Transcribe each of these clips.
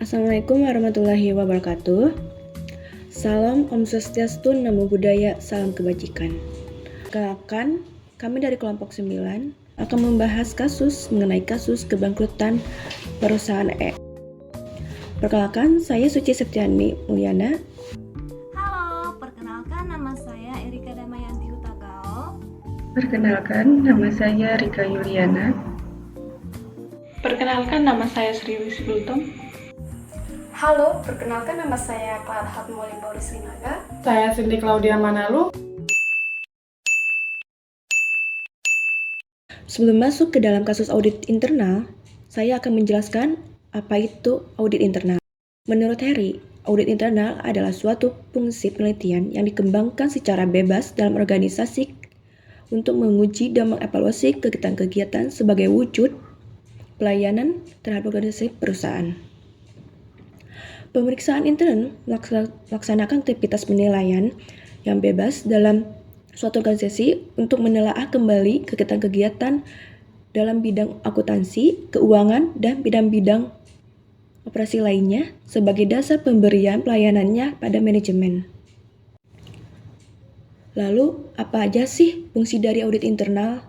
Assalamualaikum warahmatullahi wabarakatuh. Salam Om Swastiastu, Namo Buddhaya, salam kebajikan. Perkenalkan, kami dari kelompok 9 akan membahas kasus mengenai kasus kebangkrutan perusahaan Perkenalkan, saya Suci Septiani Mulyana. Halo, perkenalkan nama saya Erika Damayanti Hutagao. Perkenalkan, nama saya Rika Yuliana. Perkenalkan, nama saya Sri Wisbultom. Halo, perkenalkan nama saya Clara Hatmoli Boris Linaga. Saya Cindy Claudia Manalu. Sebelum masuk ke dalam kasus audit internal, saya akan menjelaskan apa itu audit internal. Menurut Harry, audit internal adalah suatu fungsi penelitian yang dikembangkan secara bebas dalam organisasi untuk menguji dan mengevaluasi kegiatan-kegiatan sebagai wujud pelayanan terhadap organisasi perusahaan. Pemeriksaan intern melaksanakan aktivitas penilaian yang bebas dalam suatu organisasi untuk menelaah kembali kegiatan-kegiatan dalam bidang akuntansi, keuangan, dan bidang-bidang operasi lainnya sebagai dasar pemberian pelayanannya pada manajemen. Lalu, apa aja sih fungsi dari audit internal?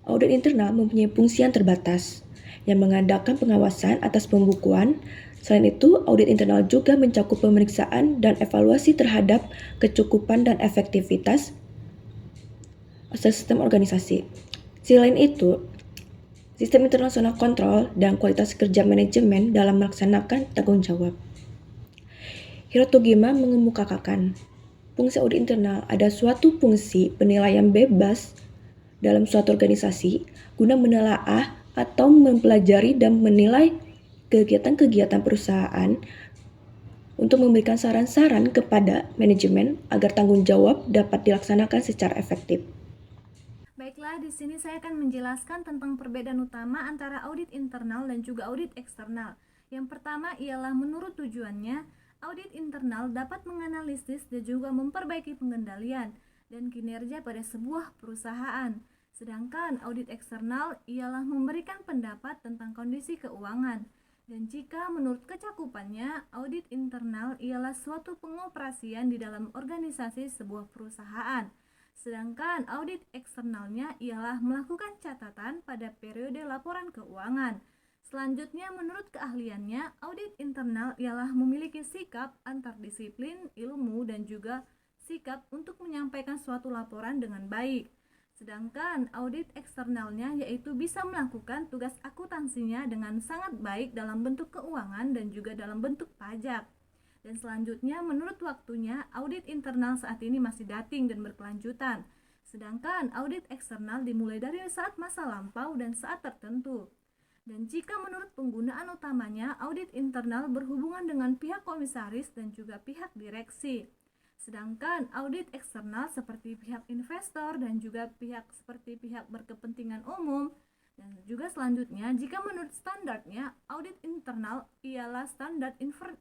Audit internal mempunyai fungsi yang terbatas, yang mengadakan pengawasan atas pembukuan. Selain itu, audit internal juga mencakup pemeriksaan dan evaluasi terhadap kecukupan dan efektivitas sistem organisasi. Selain itu, sistem internasional kontrol dan kualitas kerja manajemen dalam melaksanakan tanggung jawab. Hirotogima mengemukakan, fungsi audit internal ada suatu fungsi penilaian bebas dalam suatu organisasi guna menelaah atau mempelajari dan menilai kegiatan-kegiatan perusahaan untuk memberikan saran-saran kepada manajemen agar tanggung jawab dapat dilaksanakan secara efektif. Baiklah, di sini saya akan menjelaskan tentang perbedaan utama antara audit internal dan juga audit eksternal. Yang pertama ialah menurut tujuannya, audit internal dapat menganalisis dan juga memperbaiki pengendalian dan kinerja pada sebuah perusahaan. Sedangkan audit eksternal ialah memberikan pendapat tentang kondisi keuangan. Dan jika menurut kecakupannya, audit internal ialah suatu pengoperasian di dalam organisasi sebuah perusahaan. Sedangkan audit eksternalnya ialah melakukan catatan pada periode laporan keuangan. Selanjutnya, menurut keahliannya, audit internal ialah memiliki sikap antardisiplin, ilmu, dan juga sikap untuk menyampaikan suatu laporan dengan baik. Sedangkan audit eksternalnya yaitu bisa melakukan tugas akuntansinya dengan sangat baik dalam bentuk keuangan dan juga dalam bentuk pajak. Dan selanjutnya, menurut waktunya, audit internal saat ini masih dating dan berkelanjutan. Sedangkan audit eksternal dimulai dari saat masa lampau dan saat tertentu. Dan jika menurut penggunaan utamanya, audit internal berhubungan dengan pihak komisaris dan juga pihak direksi. Sedangkan audit eksternal seperti pihak investor dan juga seperti pihak berkepentingan umum. Dan juga selanjutnya, jika menurut standarnya, audit internal ialah standar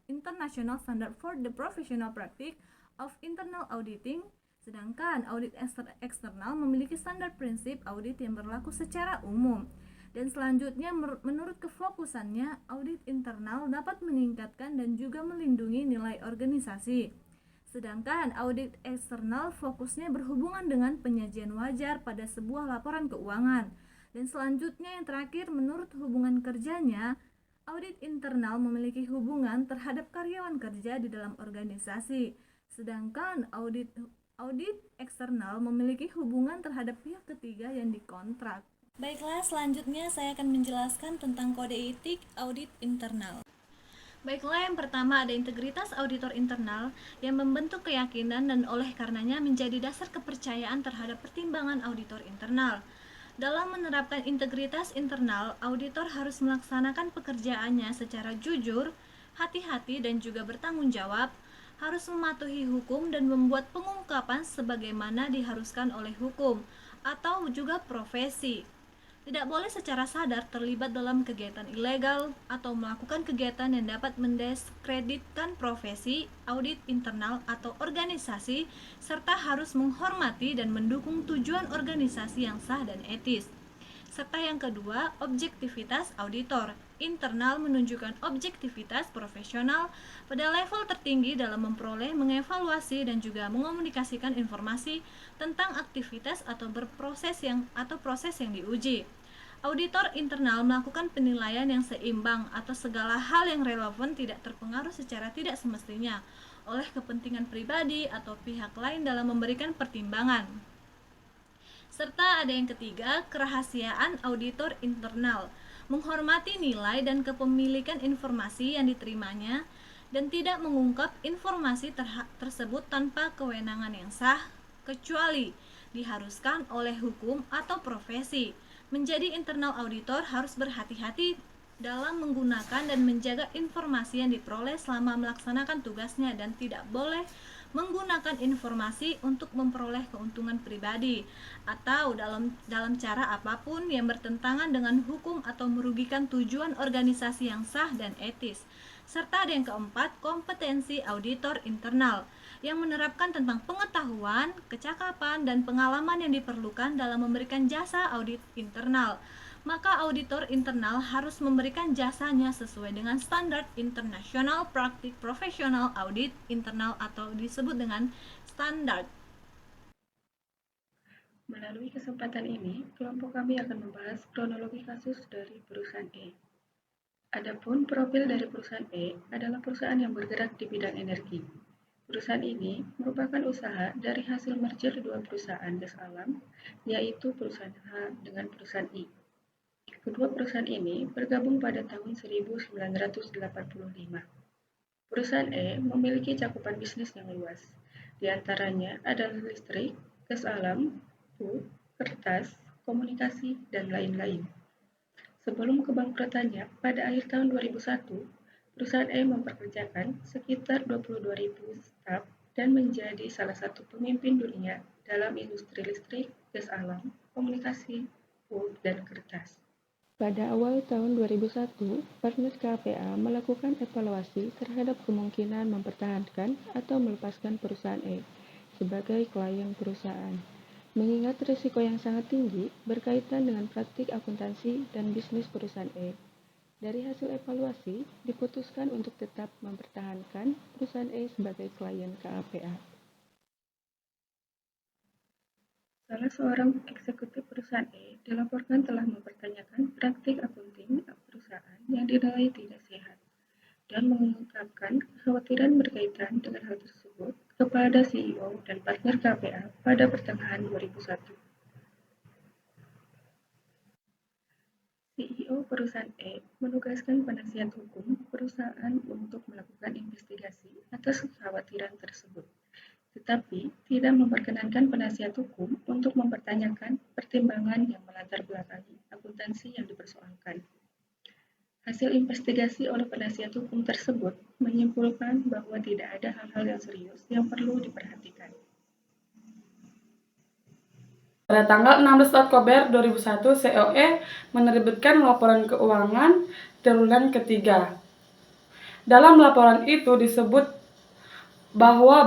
international standard for the professional practice of internal auditing. Sedangkan audit eksternal memiliki standar prinsip audit yang berlaku secara umum. Dan selanjutnya, menurut kefokusannya, audit internal dapat meningkatkan dan juga melindungi nilai organisasi. Sedangkan audit eksternal fokusnya berhubungan dengan penyajian wajar pada sebuah laporan keuangan. Dan selanjutnya yang terakhir, menurut hubungan kerjanya, audit internal memiliki hubungan terhadap karyawan kerja di dalam organisasi. Sedangkan audit eksternal memiliki hubungan terhadap pihak ketiga yang dikontrak. Baiklah, selanjutnya saya akan menjelaskan tentang kode etik audit internal. Baiklah, yang pertama ada integritas auditor internal yang membentuk keyakinan dan oleh karenanya menjadi dasar kepercayaan terhadap pertimbangan auditor internal. Dalam menerapkan integritas internal, auditor harus melaksanakan pekerjaannya secara jujur, hati-hati dan juga bertanggung jawab, harus mematuhi hukum dan membuat pengungkapan sebagaimana diharuskan oleh hukum atau juga profesi. Tidak boleh secara sadar terlibat dalam kegiatan ilegal atau melakukan kegiatan yang dapat mendiskreditkan profesi, audit internal atau organisasi, serta harus menghormati dan mendukung tujuan organisasi yang sah dan etis. Serta yang kedua, objektivitas auditor. internal menunjukkan objektivitas profesional pada level tertinggi dalam memperoleh, mengevaluasi, dan juga mengomunikasikan informasi tentang aktivitas atau proses yang diuji. Auditor internal melakukan penilaian yang seimbang atas segala hal yang relevan, tidak terpengaruh secara tidak semestinya oleh kepentingan pribadi atau pihak lain dalam memberikan pertimbangan. Serta ada yang ketiga, kerahasiaan auditor internal, menghormati nilai dan kepemilikan informasi yang diterimanya dan tidak mengungkap informasi tersebut tanpa kewenangan yang sah, kecuali diharuskan oleh hukum atau profesi. Menjadi internal auditor harus berhati-hati dalam menggunakan dan menjaga informasi yang diperoleh selama melaksanakan tugasnya dan tidak boleh menggunakan informasi untuk memperoleh keuntungan pribadi atau dalam cara apapun yang bertentangan dengan hukum atau merugikan tujuan organisasi yang sah dan etis. Serta ada yang keempat, kompetensi auditor internal yang menerapkan tentang pengetahuan, kecakapan, dan pengalaman yang diperlukan dalam memberikan jasa audit internal. Maka auditor internal harus memberikan jasanya sesuai dengan standar internasional praktik profesional audit internal atau disebut dengan standar. Melalui kesempatan ini, kelompok kami akan membahas kronologi kasus dari perusahaan E. Adapun profil dari perusahaan E adalah perusahaan yang bergerak di bidang energi. Perusahaan ini merupakan usaha dari hasil merger dua perusahaan gas alam, yaitu perusahaan H dengan perusahaan I. Kedua perusahaan ini bergabung pada tahun 1985. Perusahaan E memiliki cakupan bisnis yang luas, di antaranya adalah listrik, gas alam, pulp, kertas, komunikasi, dan lain-lain. Sebelum kebangkrutannya pada akhir tahun 2001, perusahaan E mempekerjakan sekitar 22.000 staf dan menjadi salah satu pemimpin dunia dalam industri listrik, gas alam, komunikasi, pulp, dan kertas. Pada awal tahun 2001, partner KPA melakukan evaluasi terhadap kemungkinan mempertahankan atau melepaskan perusahaan E sebagai klien perusahaan, mengingat risiko yang sangat tinggi berkaitan dengan praktik akuntansi dan bisnis perusahaan E. Dari hasil evaluasi, diputuskan untuk tetap mempertahankan perusahaan E sebagai klien KPA. Salah seorang eksekutif perusahaan E dilaporkan telah mempertanyakan praktik akunting perusahaan yang dinilai tidak sehat dan mengungkapkan kekhawatiran berkaitan dengan hal tersebut kepada CEO dan partner KPA pada pertengahan 2001. CEO perusahaan E menugaskan penasihat hukum perusahaan untuk melakukan investigasi atas kekhawatiran tersebut, tetapi tidak memperkenankan penasihat hukum untuk mempertanyakan pertimbangan yang melatar belakangi akuntansi yang dipersoalkan. Hasil investigasi oleh penasihat hukum tersebut menyimpulkan bahwa tidak ada hal-hal yang serius yang perlu diperhatikan. Pada tanggal 16 Oktober 2001, COE menerbitkan laporan keuangan triwulan ketiga. Dalam laporan itu disebut bahwa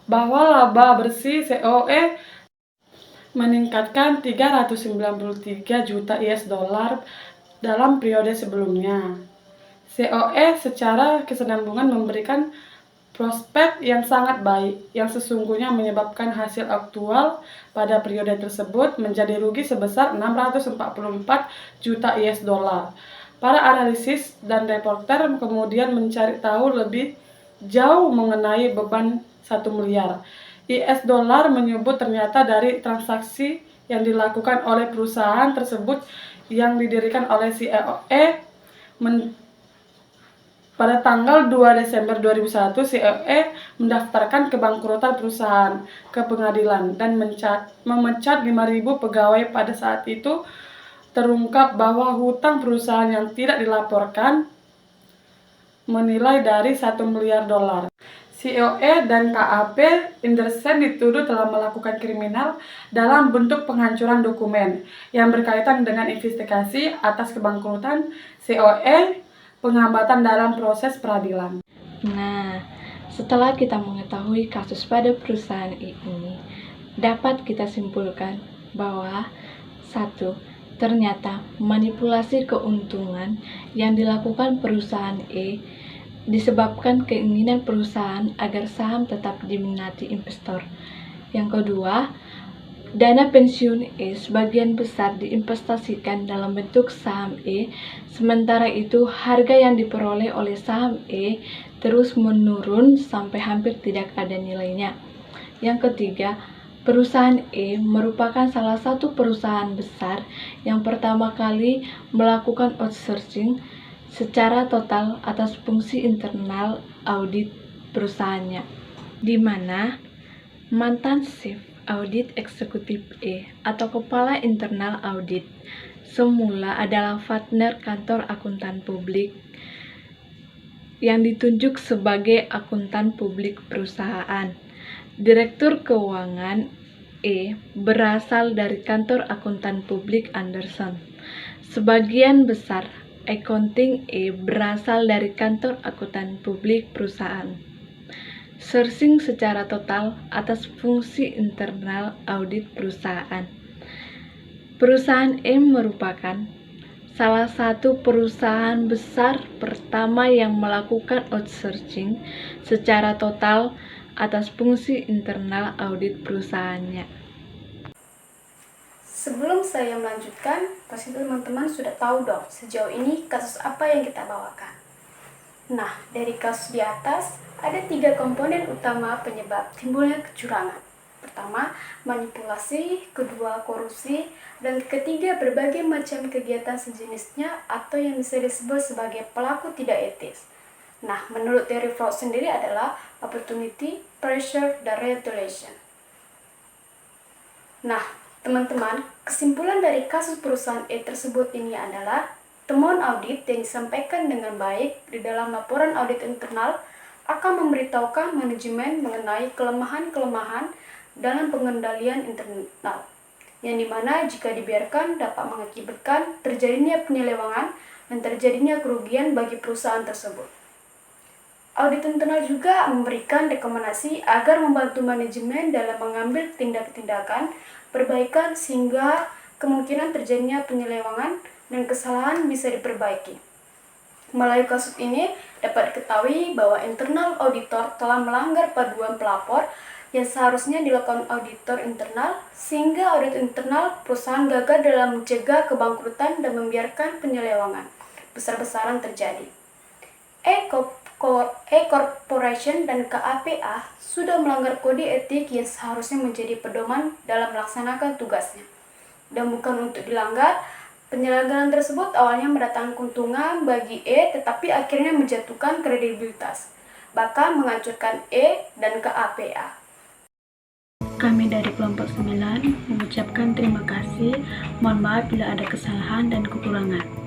laba bersih COE meningkatkan 393 juta US dollar dalam periode sebelumnya. COE secara kesinambungan memberikan prospek yang sangat baik, yang sesungguhnya menyebabkan hasil aktual pada periode tersebut menjadi rugi sebesar 644 juta US dollar. Para analisis dan reporter kemudian mencari tahu lebih jauh mengenai beban 1 miliar US dollar menyebut ternyata dari transaksi yang dilakukan oleh perusahaan tersebut yang didirikan oleh COE pada tanggal 2 Desember 2001, COE mendaftarkan kebangkrutan perusahaan ke pengadilan dan memecat 5.000 pegawai. Pada saat itu terungkap bahwa hutang perusahaan yang tidak dilaporkan menilai dari 1 miliar dolar. COE dan KAP Indersen dituduh telah melakukan kriminal dalam bentuk penghancuran dokumen yang berkaitan dengan investigasi atas kebangkrutan COE, penghambatan dalam proses peradilan. Nah, setelah kita mengetahui kasus pada perusahaan ini, dapat kita simpulkan bahwa 1. Ternyata, manipulasi keuntungan yang dilakukan perusahaan E disebabkan keinginan perusahaan agar saham tetap diminati investor. Yang kedua, dana pensiun E sebagian besar diinvestasikan dalam bentuk saham E, sementara itu harga yang diperoleh oleh saham E terus menurun sampai hampir tidak ada nilainya. Yang ketiga, perusahaan E merupakan salah satu perusahaan besar yang pertama kali melakukan outsourcing secara total atas fungsi internal audit perusahaannya, di mana mantan chief audit eksekutif E atau kepala internal audit semula adalah partner kantor akuntan publik yang ditunjuk sebagai akuntan publik perusahaan. Direktur keuangan E berasal dari kantor akuntan publik Anderson. Sebagian besar accounting E berasal dari kantor akuntan publik perusahaan. Sourcing secara total atas fungsi internal audit perusahaan. Perusahaan E merupakan salah satu perusahaan besar pertama yang melakukan outsourcing secara total atas fungsi internal audit perusahaannya. Sebelum saya melanjutkan, pasti teman-teman sudah tahu dong sejauh ini kasus apa yang kita bawakan. Nah, dari kasus di atas, ada 3 komponen utama penyebab timbulnya kecurangan. Pertama, manipulasi, kedua, korupsi, dan ketiga, berbagai macam kegiatan sejenisnya atau yang bisa disebut sebagai pelaku tidak etis. Nah, menurut teori fraud sendiri adalah opportunity, pressure, dan retaliation. Nah, teman-teman, kesimpulan dari kasus perusahaan E tersebut ini adalah temuan audit yang disampaikan dengan baik di dalam laporan audit internal akan memberitahukan manajemen mengenai kelemahan-kelemahan dalam pengendalian internal, yang dimana jika dibiarkan dapat mengakibatkan terjadinya penyelewengan dan terjadinya kerugian bagi perusahaan tersebut. Audit internal juga memberikan rekomendasi agar membantu manajemen dalam mengambil tindakan-tindakan perbaikan sehingga kemungkinan terjadinya penyelewengan dan kesalahan bisa diperbaiki. Melalui kasus ini dapat diketahui bahwa internal auditor telah melanggar paduan pelapor yang seharusnya dilakukan auditor internal sehingga audit internal perusahaan gagal dalam mencegah kebangkrutan dan membiarkan penyelewengan besar-besaran terjadi. E-Corporation dan KAPA sudah melanggar kode etik yang seharusnya menjadi pedoman dalam melaksanakan tugasnya. Dan bukan untuk dilanggar, penyelenggaraan tersebut awalnya mendatangkan keuntungan bagi E tetapi akhirnya menjatuhkan kredibilitas, bahkan menghancurkan E dan KAPA. Kami dari kelompok 9 mengucapkan terima kasih. Mohon maaf bila ada kesalahan dan kekurangan.